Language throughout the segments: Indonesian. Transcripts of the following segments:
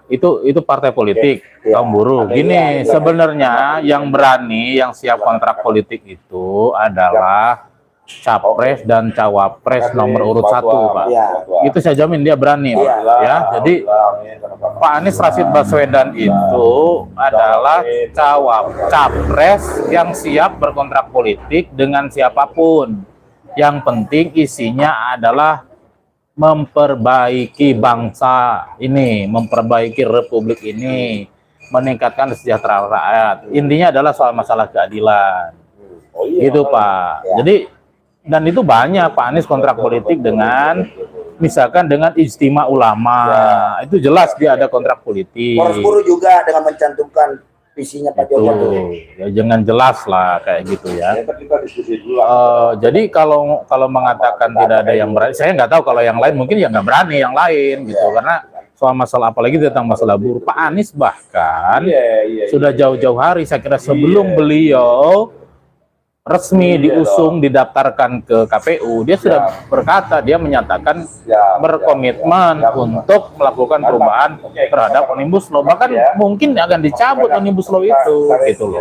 Itu partai politik, kaum buruh. Gini, sebenarnya yang berani, yang siap kontrak politik itu adalah capres dan cawapres nomor urut 1, Pak. Itu saya jamin dia berani, Pak. Ya, jadi Pak Anies Rashid Baswedan itu adalah capres yang siap berkontrak politik dengan siapapun. Yang penting isinya adalah memperbaiki bangsa ini, memperbaiki republik ini, meningkatkan kesejahteraan rakyat. Intinya adalah soal masalah keadilan. Gitu, Pak. Jadi, dan itu banyak Pak Anies kontrak politik dengan, misalkan dengan Ijtima Ulama. Itu jelas dia ada kontrak politik. Poros buruh juga dengan mencantumkan visinya Pak Jokowi. Ya jangan jelas lah kayak gitu ya. Jadi kalau mengatakan tidak ada yang berani, saya nggak tahu kalau yang lain mungkin ya nggak berani yang lain gitu, karena soal masalah apalagi tentang masalah buruh. Pak Anies bahkan sudah jauh-jauh hari, saya kira sebelum beliau resmi diusung, didaftarkan ke KPU, dia sudah berkata, dia menyatakan berkomitmen untuk melakukan perubahan terhadap Omnibus Law. Bahkan mungkin akan dicabut Omnibus Law itu, gitu loh.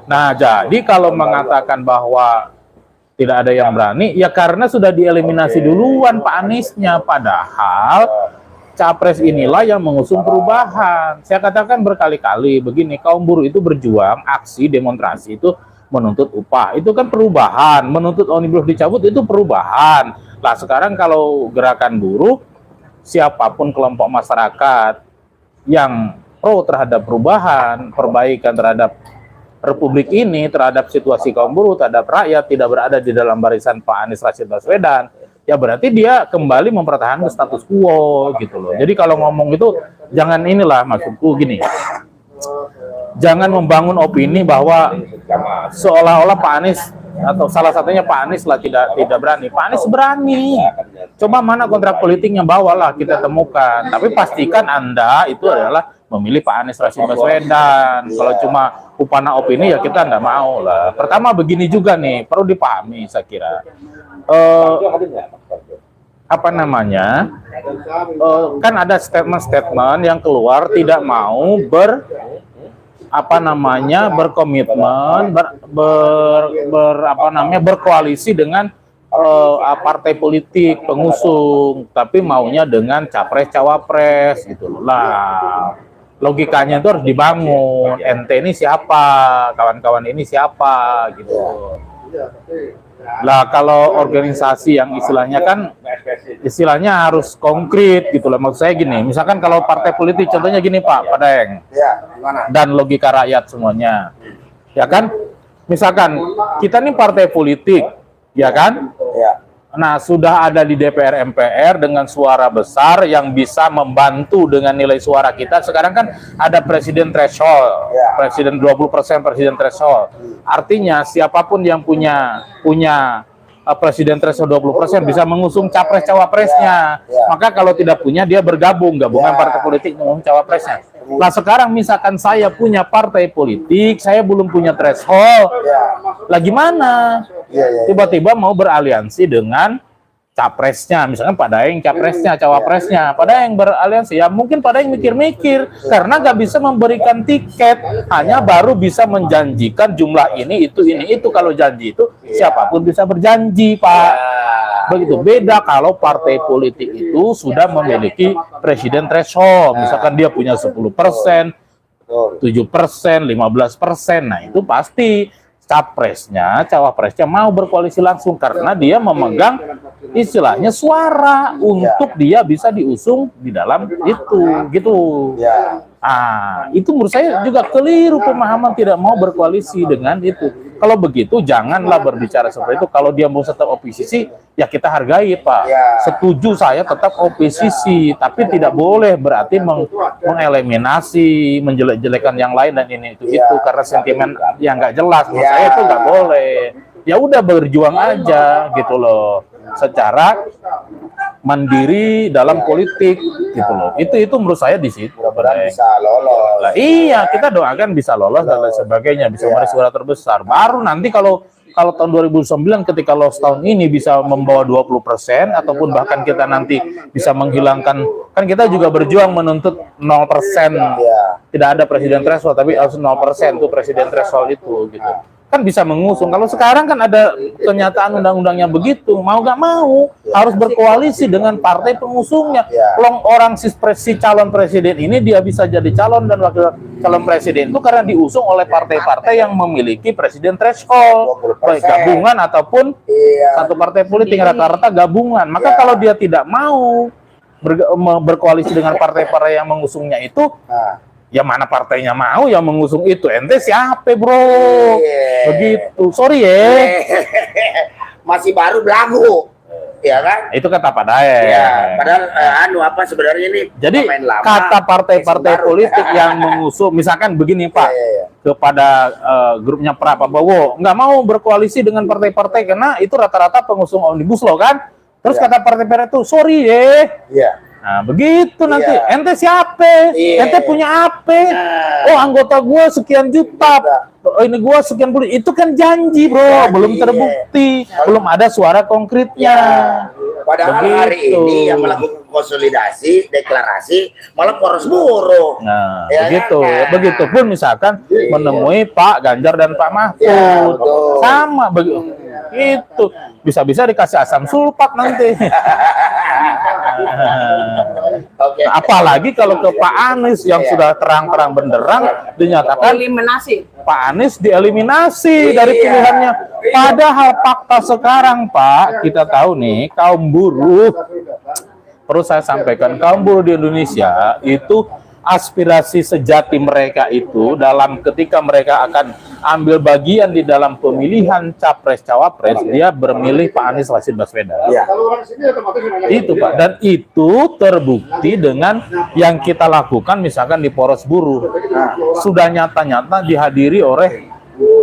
Nah, jadi kalau mengatakan bahwa tidak ada yang berani, ya karena sudah dieliminasi duluan Pak Aniesnya, padahal capres inilah yang mengusung perubahan. Saya katakan berkali-kali begini, kaum buruh itu berjuang, aksi, demonstrasi itu menuntut upah, itu kan perubahan. Menuntut Omnibus dicabut itu perubahan. Nah sekarang kalau gerakan buruh, siapapun kelompok masyarakat yang pro terhadap perubahan, perbaikan terhadap republik ini, terhadap situasi kaum buruh, terhadap rakyat, tidak berada di dalam barisan Pak Anies Rashid Baswedan, ya berarti dia kembali mempertahankan status quo gitu loh. Jadi kalau ngomong itu jangan, inilah maksudku gini, jangan membangun opini bahwa seolah-olah Pak Anies atau salah satunya Pak Anies lah tidak berani. Pak Anies berani. Coba mana kontrak politiknya, bawalah kita temukan. Tapi pastikan Anda itu adalah memilih Pak Anies Rashid Baswedan. Kalau cuma upana opini ya kita nggak mau lah. Pertama begini juga nih, perlu dipahami saya kira. Apa namanya? Kan ada statement-statement yang keluar tidak mau berkomitmen berkoalisi dengan partai politik pengusung, tapi maunya dengan capres cawapres gitu loh. Lah logikanya itu harus dibangun. Ente ini siapa, kawan-kawan ini siapa gitu. Lah kalau organisasi yang istilahnya harus konkret gitu loh. Maksud saya gini, misalkan kalau partai politik contohnya gini Pak Daeng, dan logika rakyat semuanya, ya kan? Misalkan kita nih partai politik, ya kan? Nah sudah ada di DPR MPR dengan suara besar yang bisa membantu dengan nilai suara kita. Sekarang kan ada presiden threshold, presiden 20%, presiden threshold. Artinya siapapun yang punya presiden threshold 20% bisa mengusung capres cawapresnya. Maka kalau tidak punya, dia gabungan partai politik mengusung cawapresnya. Nah sekarang misalkan saya punya partai politik, saya belum punya threshold, lah gimana? Tiba-tiba mau beraliansi dengan capresnya, misalkan Pak Daeng capresnya, cawapresnya, Pak Daeng beraliansi, ya mungkin Pak Daeng mikir-mikir, karena nggak bisa memberikan tiket, hanya baru bisa menjanjikan jumlah ini, itu. Kalau janji itu siapapun bisa berjanji, Pak. Begitu. Beda kalau partai politik itu sudah memiliki presiden threshold, misalkan dia punya 10%, 7%, 15%, nah itu pasti capresnya, cawapresnya mau berkoalisi langsung karena dia memegang istilahnya suara untuk dia bisa diusung di dalam itu, gitu. Itu menurut saya juga keliru pemahaman tidak mau berkoalisi dengan itu. Kalau begitu janganlah berbicara seperti itu. Kalau dia mau tetap oposisi, ya kita hargai Pak. Setuju saya tetap oposisi, tapi tidak boleh berarti mengeliminasi, menjelek-jelekan yang lain dan ini itu karena sentimen yang nggak jelas. Menurut saya itu nggak boleh. Ya udah berjuang aja gitu loh. Secara mandiri dalam politik gitu loh. Itu menurut saya di situ. Mudah-mudahan bisa lolos. Lah, iya, kita doakan bisa lolos dan lain sebagainya, bisa meraih suara terbesar. Baru nanti kalau tahun 2009 ketika lolos tahun ini bisa membawa 20% ataupun bahkan kita nanti bisa menghilangkan, kan kita juga berjuang menuntut 0%. Tidak ada presiden threshold tapi harus 0% tuh presiden threshold itu gitu. Kan bisa mengusung. Kalau sekarang kan ada kenyataan undang-undangnya begitu, mau gak mau harus berkoalisi dengan partai pengusungnya. Orang si calon presiden ini dia bisa jadi calon dan wakil calon presiden itu karena diusung oleh partai-partai yang memiliki presiden threshold, baik gabungan ataupun satu partai politik, rata-rata gabungan. Maka kalau dia tidak mau berkoalisi dengan partai-partai yang mengusungnya itu, ya mana partainya mau yang mengusung itu, ente siapa bro? Begitu, sorry ya. Masih baru belagu, ya kan? Itu kata Pak Daeng. Ya, padahal apa sebenarnya ini? Jadi kata partai-partai politik yang mengusung, misalkan begini Pak, kepada grupnya Prabowo, nggak mau berkoalisi dengan partai-partai karena itu rata-rata pengusung omnibus law kan? Terus kata partai-partai itu, sorry ya. Nah, begitu nanti. Ente siapa? Ente punya apa? Oh, anggota gue sekian juta. Oh, ini gue sekian puluh. Itu kan janji, bro. Belum terbukti. Belum ada suara konkretnya. Padahal hari ini yang melakukan konsolidasi, deklarasi, malah poros buruh. Nah, begitu. Begitupun misalkan menemui Pak Ganjar dan Pak Mahfud. Sama begitu. Itu bisa-bisa dikasih asam sulfat nanti. Apalagi kalau ke Pak Anies yang sudah terang-terang benderang dinyatakan eliminasi. Pak Anies dieliminasi dari pilihannya. Padahal fakta sekarang Pak, kita tahu nih kaum buruh, perlu saya sampaikan, kaum buruh di Indonesia itu aspirasi sejati mereka itu dalam ketika mereka akan ambil bagian di dalam pemilihan capres-cawapres, dia bermilih Pak Anies Rashid Baswedan. Itu Pak, dan itu terbukti dengan yang kita lakukan misalkan di poros buruh. Sudah nyata-nyata dihadiri oleh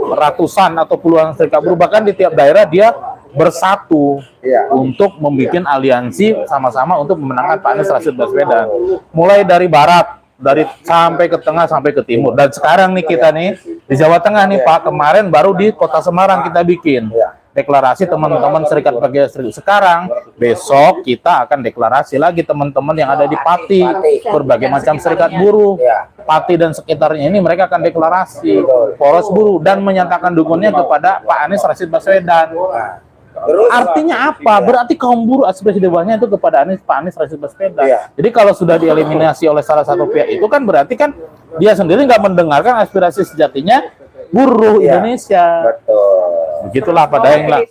ratusan atau puluhan serikat buruh, bahkan di tiap daerah dia bersatu untuk membuat aliansi sama-sama untuk memenangkan Pak Anies Rashid Baswedan. Mulai dari barat, dari sampai ke tengah sampai ke timur, dan sekarang nih kita nih di Jawa Tengah nih Pak, kemarin baru di Kota Semarang kita bikin deklarasi teman-teman serikat pekerja. Sekarang besok kita akan deklarasi lagi teman-teman yang ada di Pati, berbagai macam serikat buruh Pati dan sekitarnya ini, mereka akan deklarasi poros buruh dan menyatakan dukungannya kepada Pak Anies Rashid Baswedan. Artinya apa? Berarti kaum buruh aspirasi bawahnya itu kepada Pak Anies Rashid Baswedan. Jadi kalau sudah dieliminasi oleh salah satu pihak itu kan berarti kan dia sendiri nggak mendengarkan aspirasi sejatinya buruh Indonesia. Begitulah Pak Daeng lah.